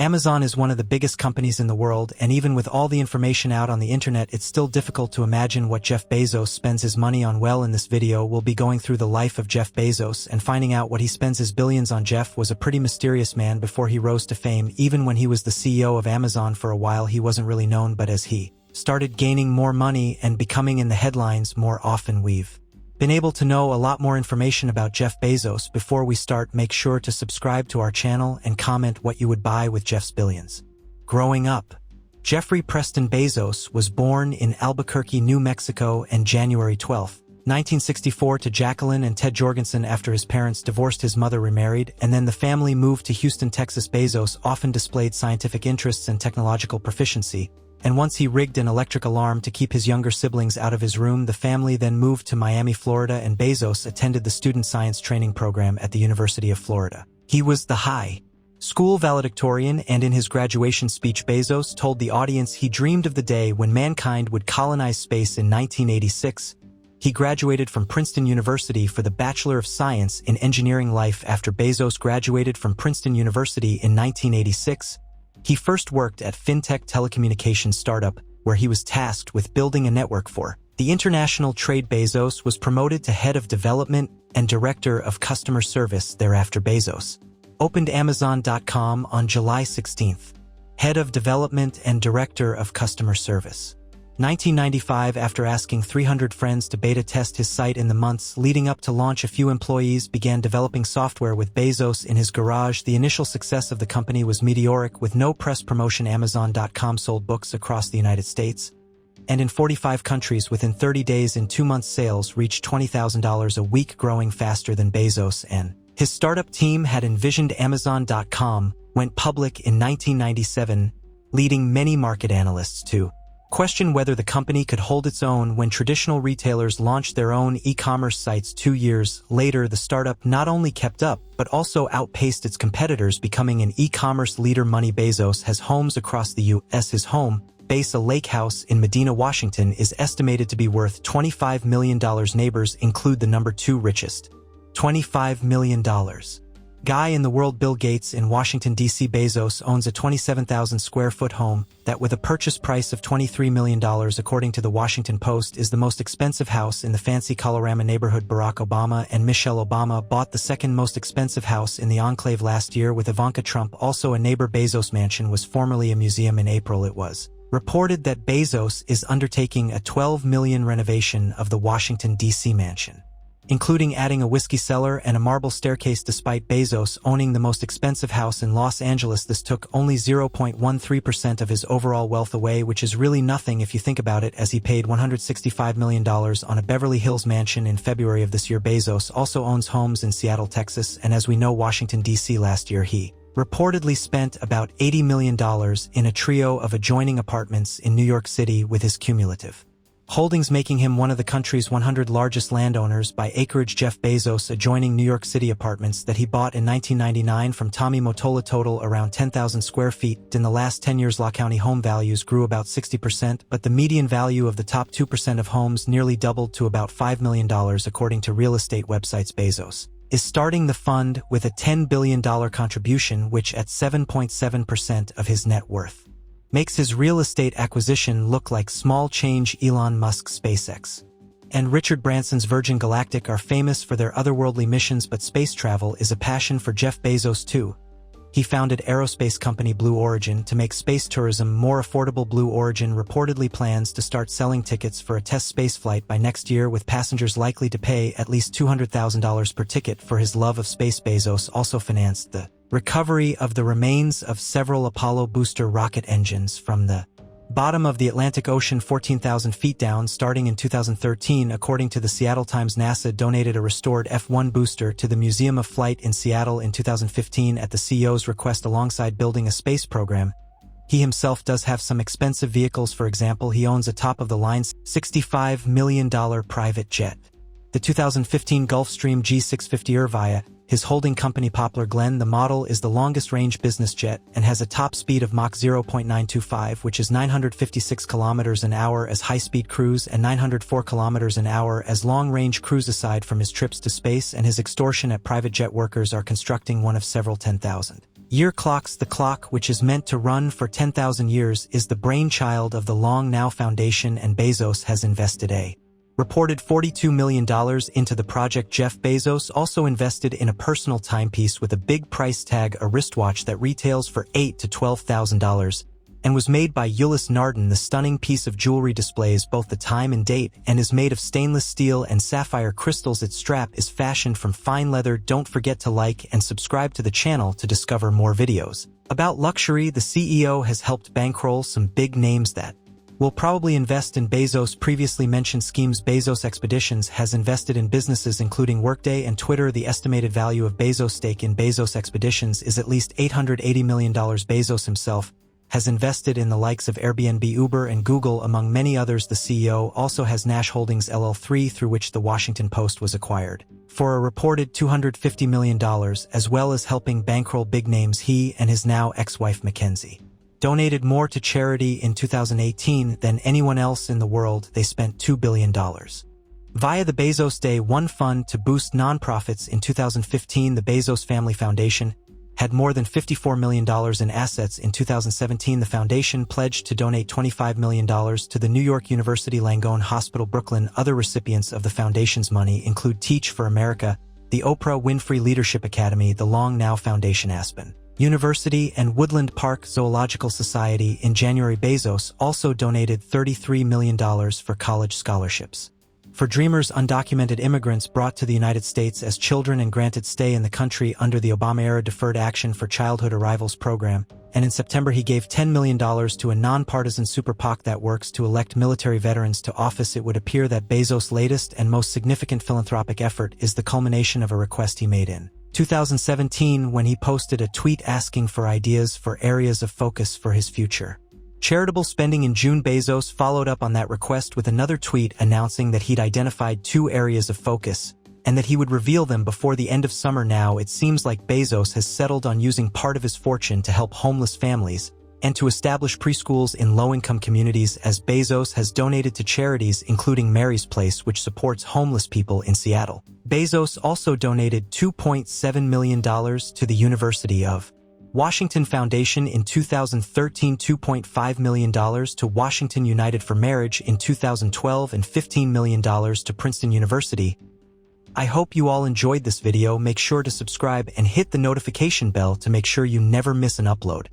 Amazon is one of the biggest companies in the world, and even with all the information out on the internet, it's still difficult to imagine what Jeff Bezos spends his money on. Well, in this video, we'll be going through the life of Jeff Bezos and finding out what he spends his billions on. Jeff was a pretty mysterious man before he rose to fame. Even when he was the CEO of Amazon for a while, he wasn't really known, but as he started gaining more money and becoming in the headlines more often, we've been able to know a lot more information about Jeff Bezos. Before we start, make sure to subscribe to our channel and comment what you would buy with Jeff's billions. Growing up, Jeffrey Preston Bezos was born in Albuquerque, New Mexico on January 12, 1964 to Jacqueline and Ted Jorgensen. After his parents divorced, his mother remarried, and then the family moved to Houston, Texas. Bezos often displayed scientific interests and technological proficiency, and once he rigged an electric alarm to keep his younger siblings out of his room. The family then moved to Miami, Florida, and Bezos attended the student science training program at the University of Florida. He was the high school valedictorian, and in his graduation speech, Bezos told the audience he dreamed of the day when mankind would colonize space. In 1986, he graduated from Princeton University for the Bachelor of Science in Engineering. Life after Bezos graduated from Princeton University in 1986, he first worked at fintech telecommunications startup, where he was tasked with building a network for the international trade. Bezos was promoted to head of development and director of customer service. Thereafter, Bezos opened Amazon.com on July 16, head of development and director of customer service. 1995, after asking 300 friends to beta test his site in the months leading up to launch, a few employees began developing software with Bezos in his garage. The initial success of the company was meteoric, with no press promotion. Amazon.com sold books across the United States and in 45 countries within 30 days. In 2 months, sales reached $20,000 a week, growing faster than Bezos and his startup team had envisioned. Amazon.com went public in 1997, leading many market analysts to question whether the company could hold its own when traditional retailers launched their own e-commerce sites. 2 years later, the startup not only kept up, but also outpaced its competitors, becoming an e-commerce leader. Money. Bezos has homes across the U.S. His home base, a lake house in Medina, Washington, is estimated to be worth $25 million. Neighbors include the number 2 richest, $25 million guy in the world, Bill Gates. In Washington, D.C., Bezos owns a 27,000 square foot home that, with a purchase price of $23 million, according to the Washington Post, is the most expensive house in the fancy Colorama neighborhood. Barack Obama and Michelle Obama bought the second most expensive house in the enclave last year, with Ivanka Trump also a neighbor. Bezos mansion was formerly a museum. In April, it was reported that Bezos is undertaking a $12 million renovation of the Washington, D.C. mansion, including adding a whiskey cellar and a marble staircase. Despite Bezos owning the most expensive house in Los Angeles, this took only 0.13% of his overall wealth away, which is really nothing if you think about it, as he paid $165 million on a Beverly Hills mansion in February of this year. Bezos also owns homes in Seattle, Texas, and as we know, Washington, D.C. Last year, he reportedly spent about $80 million in a trio of adjoining apartments in New York City, with his cumulative holdings making him one of the country's 100 largest landowners by acreage. Jeff Bezos adjoining New York City apartments that he bought in 1999 from Tommy Mottola total around 10,000 square feet. In the last 10 years, La County home values grew about 60%, but the median value of the top 2% of homes nearly doubled to about $5 million, according to real estate websites. Bezos is starting the fund with a $10 billion contribution, which at 7.7% of his net worth makes his real estate acquisition look like small change. Elon Musk's SpaceX and Richard Branson's Virgin Galactic are famous for their otherworldly missions, but space travel is a passion for Jeff Bezos too. He founded aerospace company Blue Origin to make space tourism more affordable. Blue Origin reportedly plans to start selling tickets for a test spaceflight by next year, with passengers likely to pay at least $200,000 per ticket. For his love of space, Bezos also financed the recovery of the remains of several Apollo booster rocket engines from the bottom of the Atlantic Ocean 14,000 feet down, starting in 2013. According to the Seattle Times, NASA donated a restored F-1 booster to the Museum of Flight in Seattle in 2015 at the CEO's request. Alongside building a space program, he himself does have some expensive vehicles. For example, he owns a top-of-the-line $65 million private jet, the 2015 Gulfstream G650 via his holding company Poplar Glen. The model is the longest-range business jet and has a top speed of Mach 0.925, which is 956 kilometers an hour as high-speed cruise and 904 kilometers an hour as long-range cruise. Aside from his trips to space and his extortion at private jet workers, are constructing one of several 10,000 Year clocks. The clock, which is meant to run for 10,000 years, is the brainchild of the Long Now Foundation, and Bezos has invested a reported $42 million into the project. Jeff Bezos also invested in a personal timepiece with a big price tag, a wristwatch that retails for $8,000 to $12,000, and was made by Ulyss Nardin. The stunning piece of jewelry displays both the time and date and is made of stainless steel and sapphire crystals. Its strap is fashioned from fine leather. Don't forget to like and subscribe to the channel to discover more videos about luxury. The CEO has helped bankroll some big names that will probably invest in Bezos' previously mentioned schemes. Bezos Expeditions has invested in businesses including Workday and Twitter. The estimated value of Bezos' stake in Bezos Expeditions is at least $880 million. Bezos himself has invested in the likes of Airbnb, Uber, and Google, among many others. The CEO also has Nash Holdings LL3, through which the Washington Post was acquired, for a reported $250 million, as well as helping bankroll big names. He and his now ex-wife Mackenzie donated more to charity in 2018 than anyone else in the world. They spent $2 billion via the Bezos Day One Fund to boost nonprofits. In 2015, the Bezos Family Foundation had more than $54 million in assets. In 2017, the foundation pledged to donate $25 million to the New York University Langone Hospital, Brooklyn. Other recipients of the foundation's money include Teach for America, the Oprah Winfrey Leadership Academy, the Long Now Foundation, Aspen University, and Woodland Park Zoological Society. In January, Bezos also donated $33 million for college scholarships for Dreamers, undocumented immigrants brought to the United States as children and granted stay in the country under the Obama-era Deferred Action for Childhood Arrivals program. And in September, he gave $10 million to a nonpartisan super PAC that works to elect military veterans to office. It would appear that Bezos' latest and most significant philanthropic effort is the culmination of a request he made in 2017 when he posted a tweet asking for ideas for areas of focus for his future charitable spending. In June, Bezos followed up on that request with another tweet announcing that he'd identified 2 areas of focus and that he would reveal them before the end of summer. Now it seems like Bezos has settled on using part of his fortune to help homeless families and to establish preschools in low-income communities, as Bezos has donated to charities including Mary's Place, which supports homeless people in Seattle. Bezos also donated $2.7 million to the University of Washington Foundation in 2013, $2.5 million to Washington United for Marriage in 2012, and $15 million to Princeton University. I hope you all enjoyed this video. Make sure to subscribe and hit the notification bell to make sure you never miss an upload.